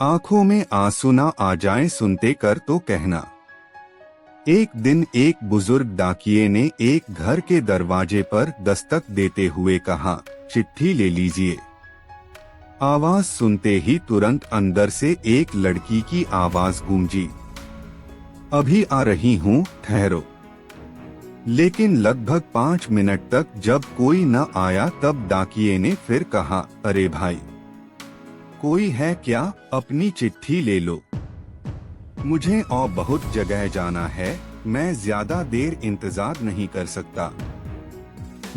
आंखों में आंसू ना आ जाए सुनते कर तो कहना। एक दिन एक बुजुर्ग डाकिये ने एक घर के दरवाजे पर दस्तक देते हुए कहा, चिट्ठी ले लीजिए। आवाज सुनते ही तुरंत अंदर से एक लड़की की आवाज गूंजी, अभी आ रही हूँ, ठहरो। लेकिन लगभग 5 मिनट तक जब कोई न आया तब डाकिये ने फिर कहा, अरे भाई, कोई है क्या? अपनी चिट्ठी ले लो। मुझे और बहुत जगह जाना है, मैं ज्यादा देर इंतजार नहीं कर सकता।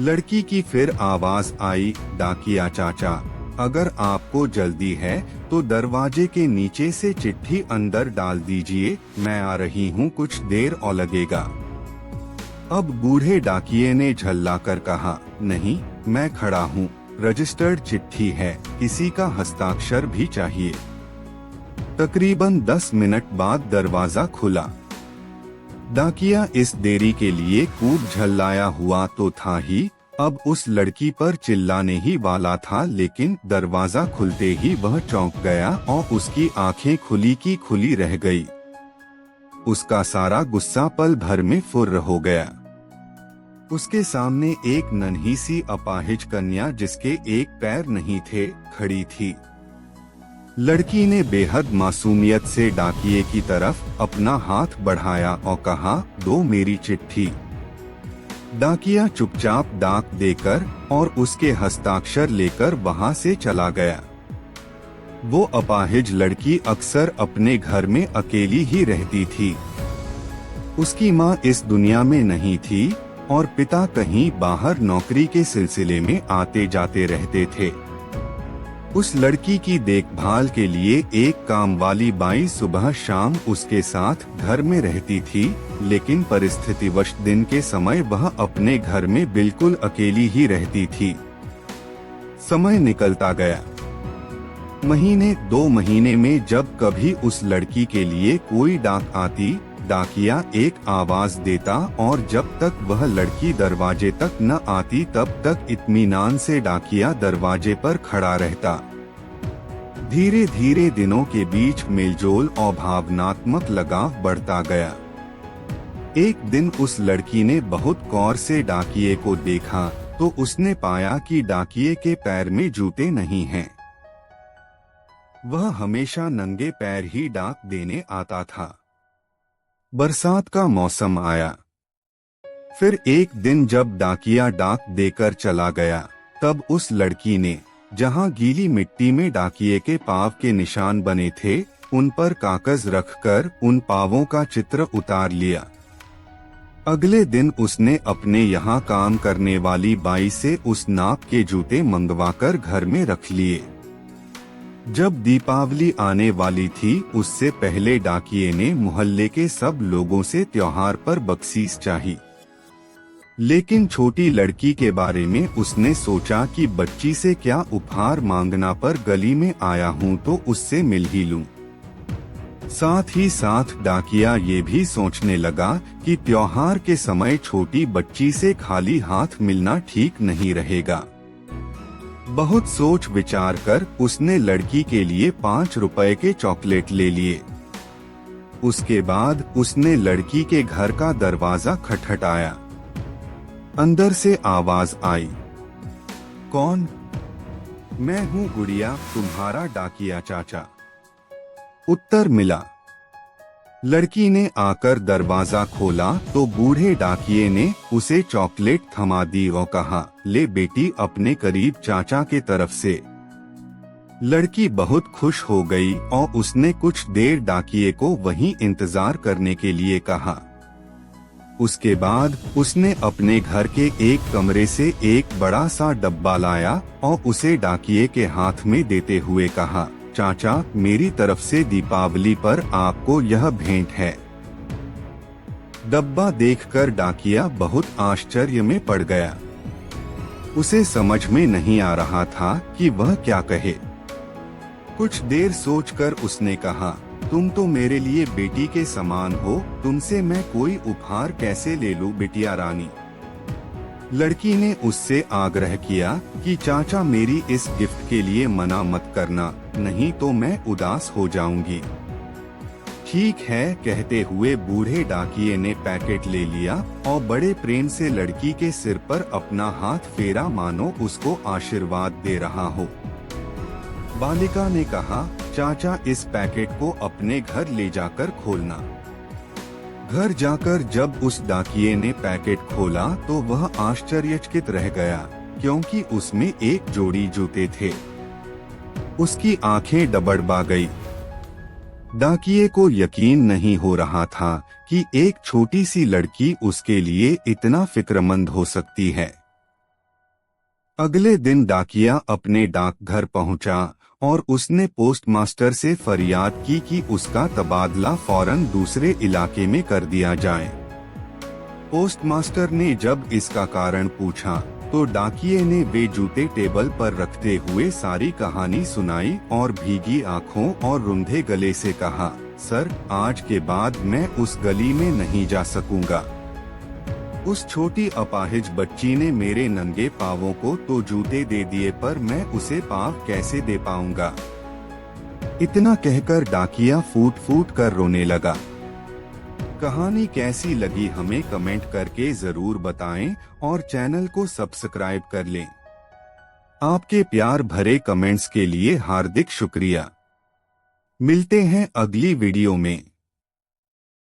लड़की की फिर आवाज आई, डाकिया चाचा, अगर आपको जल्दी है तो दरवाजे के नीचे से चिट्ठी अंदर डाल दीजिए, मैं आ रही हूँ, कुछ देर और लगेगा। अब बूढ़े डाकिये ने झल्ला कर कहा, नहीं, मैं खड़ा हूँ, रजिस्टर्ड चिट्ठी है, किसी का हस्ताक्षर भी चाहिए। तकरीबन 10 मिनट बाद दरवाजा खुला। डाकिया इस देरी के लिए खूब झल्लाया हुआ तो था ही, अब उस लड़की पर चिल्लाने ही वाला था, लेकिन दरवाजा खुलते ही वह चौंक गया और उसकी आंखें खुली की खुली रह गई। उसका सारा गुस्सा पल भर में फुर्र हो गया। उसके सामने एक नन्ही सी अपाहिज कन्या जिसके एक पैर नहीं थे, खड़ी थी। लड़की ने बेहद मासूमियत से डाकिये की तरफ अपना हाथ बढ़ाया और कहा, दो मेरी चिट्ठी। डाकिया चुपचाप डाक देकर और उसके हस्ताक्षर लेकर वहां से चला गया। वो अपाहिज लड़की अक्सर अपने घर में अकेली ही रहती थी। उसकी माँ इस दुनिया में नहीं थी और पिता कहीं बाहर नौकरी के सिलसिले में आते जाते रहते थे। उस लड़की की देखभाल के लिए एक काम वाली बाई सुबह शाम उसके साथ घर में रहती थी, लेकिन परिस्थितिवश दिन के समय वह अपने घर में बिल्कुल अकेली ही रहती थी। समय निकलता गया। महीने 2 महीने में जब कभी उस लड़की के लिए कोई डाक आती, डाकिया एक आवाज देता और जब तक वह लड़की दरवाजे तक न आती तब तक इत्मीनान से डाकिया दरवाजे पर खड़ा रहता। धीरे धीरे दिनों के बीच मेलजोल और भावनात्मक लगाव बढ़ता गया। एक दिन उस लड़की ने बहुत गौर से डाकिये को देखा तो उसने पाया कि डाकिये के पैर में जूते नहीं हैं। वह हमेशा नंगे पैर ही डाक देने आता था। बरसात का मौसम आया। फिर एक दिन जब डाकिया डाक देकर चला गया, तब उस लड़की ने, जहां गीली मिट्टी में डाकिये के पाँव के निशान बने थे, उन पर कागज रखकर उन पाँवों का चित्र उतार लिया। अगले दिन उसने अपने यहाँ काम करने वाली बाई से उस नाप के जूते मंगवाकर घर में रख लिए। जब दीपावली आने वाली थी, उससे पहले डाकिये ने मोहल्ले के सब लोगों से त्योहार पर बख्शीश चाही। लेकिन छोटी लड़की के बारे में उसने सोचा कि बच्ची से क्या उपहार मांगना, पर गली में आया हूँ तो उससे मिल ही लूं। साथ ही साथ डाकिया ये भी सोचने लगा कि त्योहार के समय छोटी बच्ची से खाली हाथ मिलना ठीक नहीं रहेगा। बहुत सोच विचार कर उसने लड़की के लिए 5 रुपए के चॉकलेट ले लिए। उसके बाद उसने लड़की के घर का दरवाजा खटखटाया। अंदर से आवाज आई, कौन? मैं हूँ गुड़िया, तुम्हारा डाकिया चाचा। उत्तर मिला। लड़की ने आकर दरवाजा खोला तो बूढ़े डाकिये ने उसे चॉकलेट थमा दी और कहा, ले बेटी, अपने करीब चाचा के तरफ से। लड़की बहुत खुश हो गई और उसने कुछ देर डाकिये को वहीं इंतजार करने के लिए कहा। उसके बाद उसने अपने घर के एक कमरे से एक बड़ा सा डब्बा लाया और उसे डाकिये के हाथ में देते हुए कहा, चाचा, मेरी तरफ से दीपावली पर आपको यह भेंट है। डब्बा देखकर डाकिया बहुत आश्चर्य में पड़ गया। उसे समझ में नहीं आ रहा था कि वह क्या कहे। कुछ देर सोचकर उसने कहा, तुम तो मेरे लिए बेटी के समान हो, तुमसे मैं कोई उपहार कैसे ले लूं बिटिया रानी। लड़की ने उससे आग्रह किया कि चाचा मेरी इस गिफ्ट के लिए मना मत करना, नहीं तो मैं उदास हो जाऊंगी। ठीक है कहते हुए बूढ़े डाकिये ने पैकेट ले लिया और बड़े प्रेम से लड़की के सिर पर अपना हाथ फेरा मानो उसको आशीर्वाद दे रहा हो। बालिका ने कहा, चाचा इस पैकेट को अपने घर ले जाकर खोलना। घर जाकर जब उस डाकिये ने पैकेट खोला तो वह आश्चर्यचकित रह गया, क्योंकि उसमें एक जोड़ी जूते थे। उसकी आंखें डबडबा गई। डाकिये को यकीन नहीं हो रहा था कि एक छोटी सी लड़की उसके लिए इतना फिक्रमंद हो सकती है। अगले दिन डाकिया अपने डाकघर पहुंचा और उसने पोस्टमास्टर से फरियाद की कि उसका तबादला फौरन दूसरे इलाके में कर दिया जाए। पोस्टमास्टर ने जब इसका कारण पूछा तो डाकिये ने वे जूते टेबल पर रखते हुए सारी कहानी सुनाई और भीगी आंखों और रुंधे गले से कहा, सर आज के बाद मैं उस गली में नहीं जा सकूंगा। उस छोटी अपाहिज बच्ची ने मेरे नंगे पांवों को तो जूते दे दिए, पर मैं उसे पाँव कैसे दे पाऊंगा। इतना कहकर डाकिया फूट फूट कर रोने लगा। कहानी कैसी लगी हमें कमेंट करके जरूर बताएं और चैनल को सब्सक्राइब कर लें। आपके प्यार भरे कमेंट्स के लिए हार्दिक शुक्रिया। मिलते हैं अगली वीडियो में।